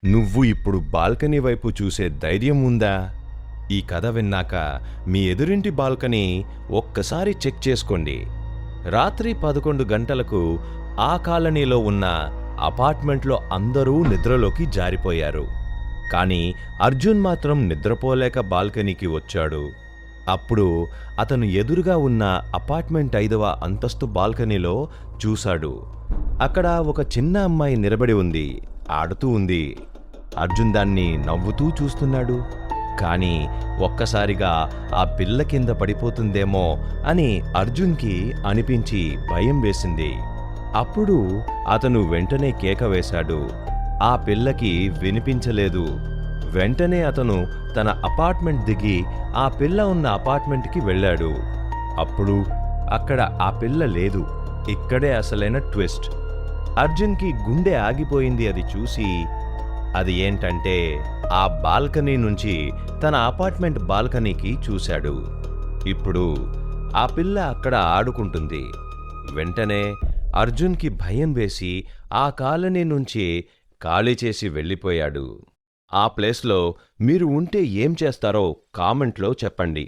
నువ్వు ఇప్పుడు బాల్కనీ వైపు చూసే ధైర్యం ఉందా? ఈ కథ విన్నాక మీ ఎదురింటి బాల్కనీ ఒక్కసారి చెక్ చేసుకోండి. రాత్రి 11 గంటలకు ఆ కాలనీలో ఉన్న అపార్ట్మెంట్లో అందరూ నిద్రలోకి జారిపోయారు. కానీ అర్జున్ మాత్రం నిద్రపోలేక బాల్కనీకి వచ్చాడు. అప్పుడు అతను ఎదురుగా ఉన్న అపార్ట్మెంట్ 5వ అంతస్తు బాల్కనీలో చూశాడు. అక్కడ ఒక చిన్న అమ్మాయి నిలబడి ఉంది, ఆడుతూ ఉంది. అర్జున్ దాన్ని నవ్వుతూ చూస్తున్నాడు. కానీ ఒక్కసారిగా ఆ పిల్ల కింద పడిపోతుందేమో అని అర్జున్కి అనిపించి భయం వేసింది. అప్పుడు అతను వెంటనే కేక వేశాడు. ఆ పిల్లకి వినిపించలేదు. వెంటనే అతను తన అపార్ట్మెంట్ దిగి ఆ పిల్ల ఉన్న అపార్ట్మెంట్కి వెళ్ళాడు. అప్పుడు అక్కడ ఆ పిల్ల లేదు. ఇక్కడే అసలైన ట్విస్ట్. అర్జున్కి గుండె ఆగిపోయింది అది చూసి. అది ఏంటంటే ఆ బాల్కనీ నుంచి తన అపార్ట్మెంట్ బాల్కనీకి చూశాడు. ఇప్పుడు ఆ పిల్ల అక్కడ ఆడుకుంటుంది. వెంటనే అర్జున్కి భయం వేసి ఆ కాలనీ నుంచి ఖాళీ చేసి వెళ్ళిపోయాడు. ఆ ప్లేస్లో మీరు ఉంటే ఏం చేస్తారో కామెంట్లో చెప్పండి.